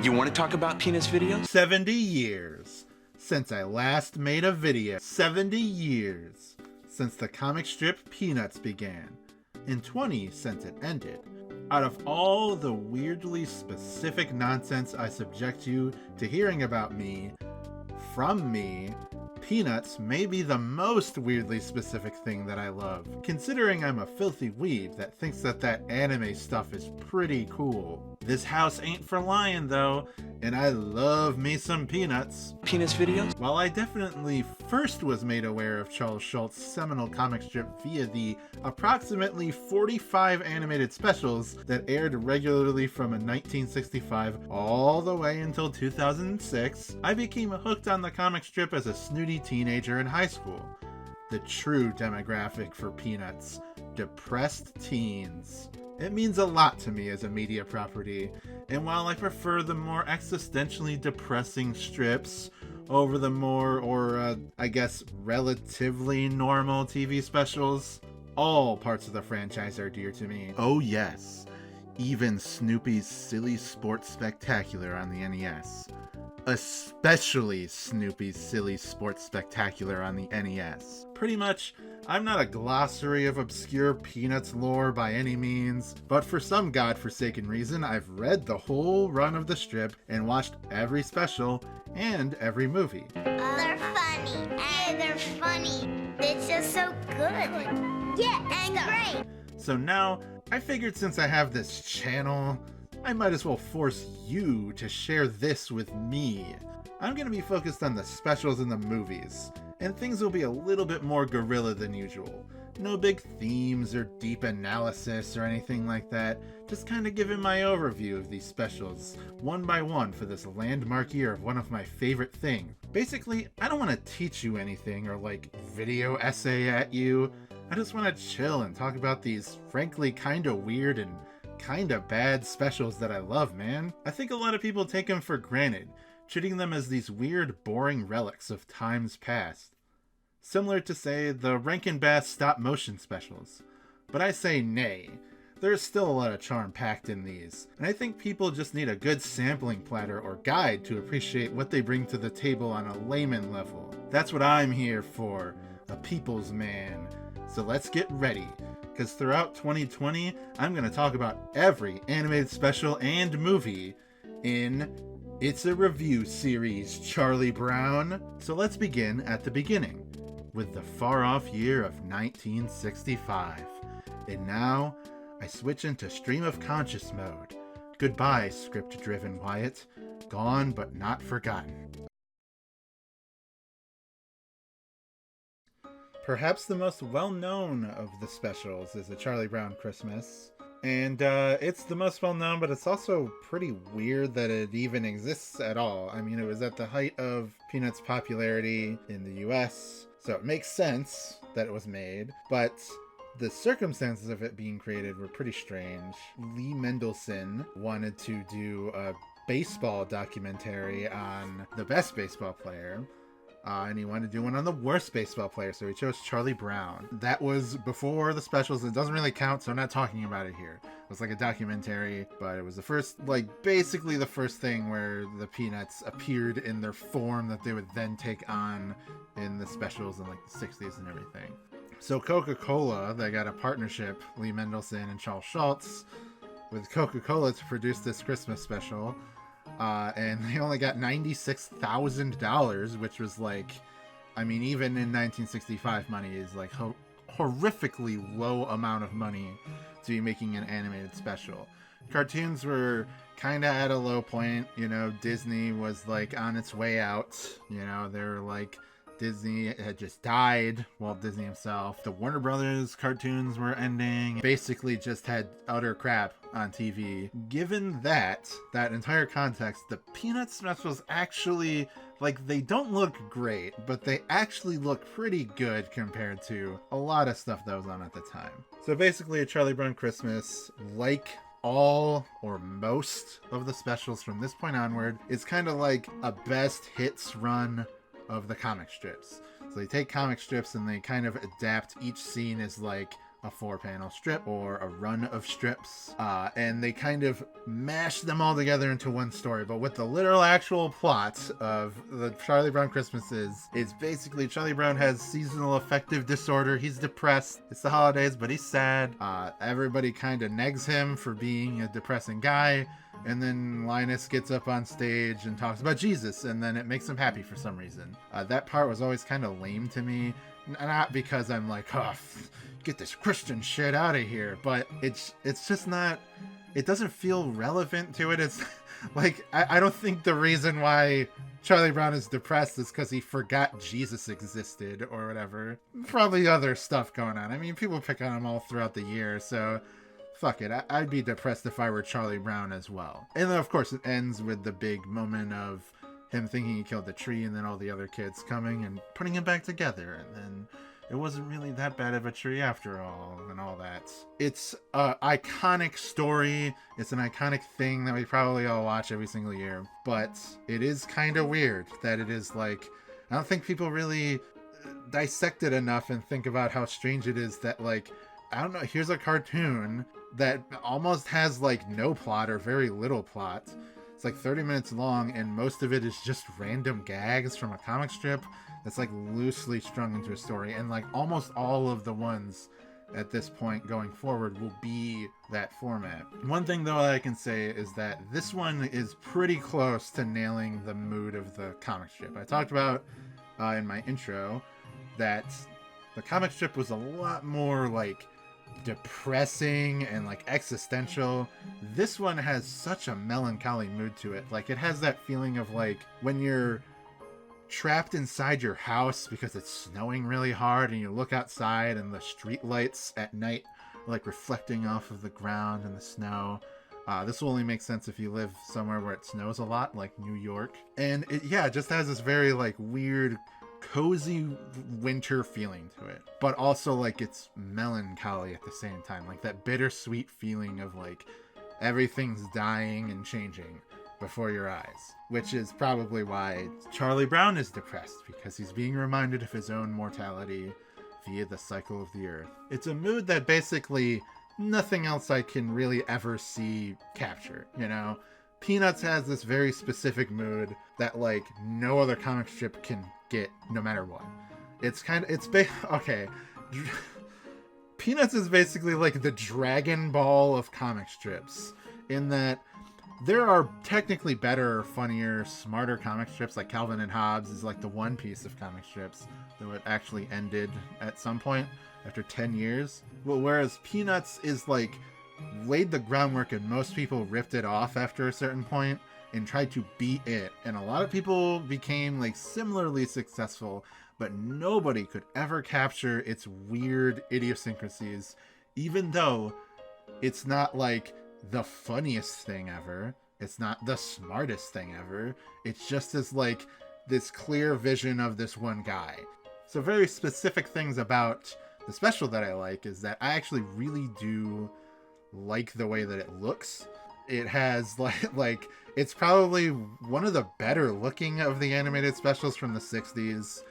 You want to talk about Peanuts videos? 70 years since I last made a video. 70 years since the comic strip Peanuts began. And 20 since it ended. Out of all the weirdly specific nonsense I subject you to hearing about me, from me, Peanuts may be the most weirdly specific thing that I love, considering I'm a filthy weeb that thinks that anime stuff is pretty cool. This house ain't for lying though, and I love me some Peanuts. Peanuts videos? While I definitely first was made aware of Charles Schulz's seminal comic strip via the approximately 45 animated specials that aired regularly from 1965 all the way until 2006, I became hooked on the comic strip as a snooty teenager in high school. The true demographic for Peanuts: depressed teens. It means a lot to me as a media property, and while I prefer the more existentially depressing strips over the more, I guess, relatively normal TV specials, all parts of the franchise are dear to me. Oh yes, even Snoopy's Silly Sports Spectacular on the NES. Especially Snoopy's Silly Sports Spectacular on the NES. Pretty much, I'm not a glossary of obscure Peanuts lore by any means, but for some godforsaken reason, I've read the whole run of the strip and watched every special and every movie. They're funny. Yeah, they're funny. It's just so good. Yeah, and great. So now, I figured since I have this channel, I might as well force you to share this with me. I'm going to be focused on the specials in the movies, and things will be a little bit more guerrilla than usual. No big themes or deep analysis or anything like that, just kind of giving my overview of these specials, one by one, for this landmark year of one of my favorite things. Basically, I don't want to teach you anything or video essay at you. I just want to chill and talk about these frankly kinda weird and kinda bad specials that I love, man. I think a lot of people take them for granted, treating them as these weird, boring relics of times past. Similar to, say, the Rankin Bass stop-motion specials. But I say nay. There's still a lot of charm packed in these, and I think people just need a good sampling platter or guide to appreciate what they bring to the table on a layman level. That's what I'm here for, a people's man. So let's get ready, because throughout 2020, I'm going to talk about every animated special and movie in It's a Review series, Charlie Brown. So let's begin at the beginning, with the far-off year of 1965. And now, I switch into stream of conscious mode. Goodbye, script-driven Wyatt. Gone but not forgotten. Perhaps the most well-known of the specials is A Charlie Brown Christmas. And it's the most well-known, but it's also pretty weird that it even exists at all. I mean, it was at the height of Peanuts' popularity in the US, so it makes sense that it was made, but the circumstances of it being created were pretty strange. Lee Mendelsohn wanted to do a baseball documentary on the best baseball player, and he wanted to do one on the worst baseball player, so he chose Charlie Brown. That was before the specials. It doesn't really count, so I'm not talking about it here. It was like a documentary, but it was the first, basically the first thing where the Peanuts appeared in their form that they would then take on in the specials in the 60s and everything. So Coca-Cola, they got a partnership, Lee Mendelsohn and Charles Schulz, with Coca-Cola to produce this Christmas special. And they only got $96,000, which was even in 1965 money is horrifically low amount of money to be making an animated special. Cartoons were kind of at a low point, Disney was on its way out, they were Disney had just died, Walt Disney himself. The Warner Brothers cartoons were ending. Basically just had utter crap on TV. Given that entire context, the Peanuts specials actually, they don't look great, but they actually look pretty good compared to a lot of stuff that was on at the time. So basically, A Charlie Brown Christmas, all or most of the specials from this point onward, is kind of like a best hits run of the comic strips. So they take comic strips and they kind of adapt each scene as a a 4-panel strip or a run of strips, and they kind of mash them all together into one story. But what the literal actual plot of the Charlie Brown Christmases is basically Charlie Brown has seasonal affective disorder. He's depressed. It's the holidays, but he's sad. Everybody kind of negs him for being a depressing guy. And then Linus gets up on stage and talks about Jesus, and then it makes him happy for some reason. That part was always kind of lame to me. Not because I'm like, oh, get this Christian shit out of here, but it's just not, it doesn't feel relevant to it. It's like, I don't think the reason why Charlie Brown is depressed is because he forgot Jesus existed or whatever. Probably other stuff going on. I mean, people pick on him all throughout the year, so fuck it. I'd be depressed if I were Charlie Brown as well. And then, of course, it ends with the big moment of him thinking he killed the tree, and then all the other kids coming and putting him back together. And then it wasn't really that bad of a tree after all, and all that. It's an iconic story. It's an iconic thing that we probably all watch every single year. But it is kind of weird that it is like, I don't think people really dissect it enough and think about how strange it is that, like, I don't know, here's a cartoon that almost has like no plot or very little plot. It's like 30 minutes long, and most of it is just random gags from a comic strip that's like loosely strung into a story. And like almost all of the ones at this point going forward will be that format. One thing though I can say is that this one is pretty close to nailing the mood of the comic strip. I talked about in my intro that the comic strip was a lot more like depressing and like existential. This one has such a melancholy mood to it. Like it has that feeling of like when you're trapped inside your house because it's snowing really hard and you look outside and the street lights at night are like reflecting off of the ground and the snow. This will only make sense if you live somewhere where it snows a lot, like New York. And it just has this very like weird cozy winter feeling to it, but also like it's melancholy at the same time, like that bittersweet feeling of like everything's dying and changing before your eyes, which is probably why Charlie Brown is depressed, because he's being reminded of his own mortality via the cycle of the earth. It's a mood that basically nothing else I can really ever see capture, you know? Peanuts has this very specific mood that like no other comic strip can get, no matter what. Okay. Peanuts is basically like the Dragon Ball of comic strips, in that there are technically better, funnier, smarter comic strips. Like Calvin and Hobbes is like the one piece of comic strips that actually ended at some point after 10 years. Well, whereas Peanuts is like laid the groundwork and most people ripped it off after a certain point and tried to beat it. And a lot of people became like similarly successful, but nobody could ever capture its weird idiosyncrasies, even though it's not like the funniest thing ever. It's not the smartest thing ever. It's just as like this clear vision of this one guy. So very specific things about the special that I like is that I actually really do like the way that it looks. It has like it's probably one of the better looking of the animated specials from the 60s.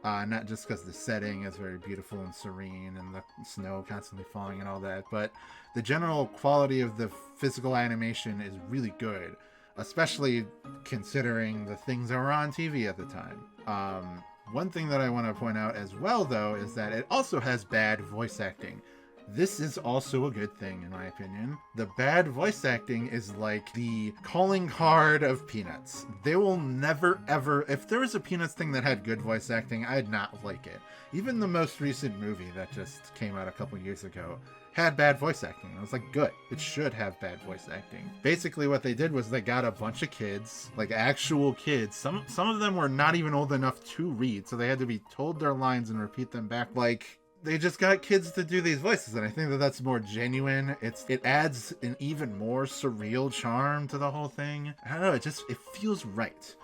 Not just because the setting is very beautiful and serene and the snow constantly falling and all that, but the general quality of the physical animation is really good, especially considering the things that were on TV at the time. One thing that I want to point out as well, though, is that it also has bad voice acting. This is also a good thing, in my opinion. The bad voice acting is like the calling card of Peanuts. They will never, ever... If there was a Peanuts thing that had good voice acting, I'd not like it. Even the most recent movie that just came out a couple years ago had bad voice acting. I was like, good. It should have bad voice acting. Basically, what they did was they got a bunch of kids, like actual kids. Some of them were not even old enough to read, so they had to be told their lines and repeat them back. Like, they just got kids to do these voices, and I think that that's more genuine. It adds an even more surreal charm to the whole thing. I don't know, it feels right.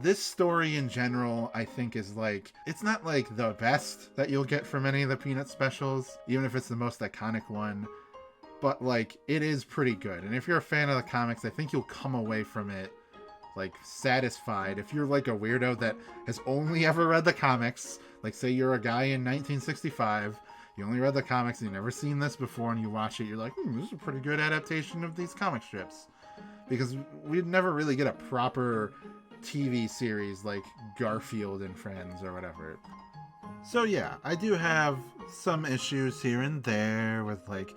This story in general, I think, is like, it's not like the best that you'll get from any of the Peanut specials, even if it's the most iconic one, but like, it is pretty good. And if you're a fan of the comics, I think you'll come away from it like satisfied. If you're like a weirdo that has only ever read the comics, like say you're a guy in 1965 you only read the comics, you've never seen this before, and you watch it, you're like, this is a pretty good adaptation of these comic strips. Because we'd never really get a proper TV series like Garfield and Friends or whatever. So yeah, I do have some issues here and there with like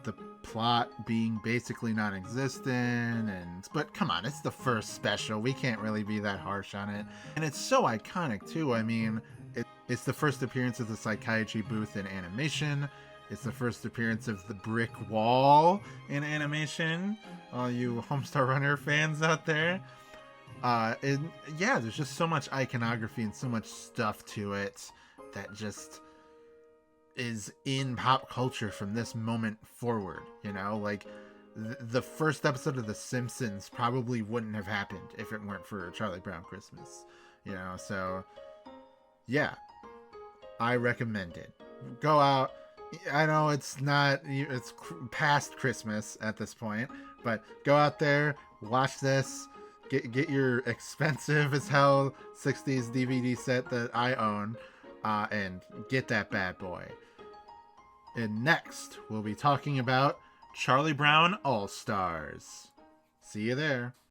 the plot being basically non-existent, but come on, it's the first special. We can't really be that harsh on it. And it's so iconic too. I mean, it's the first appearance of the psychiatry booth in animation. It's the first appearance of the brick wall in animation. All you Homestar Runner fans out there. And yeah, there's just so much iconography and so much stuff to it that just is in pop culture from this moment forward, you know? Like, the first episode of The Simpsons probably wouldn't have happened if it weren't for Charlie Brown Christmas, you know? So, yeah, I recommend it. Go out. I know it's past Christmas at this point, but go out there, watch this, get your expensive as hell 60s DVD set that I own, and get that bad boy. And next, we'll be talking about Charlie Brown All-Stars. See you there.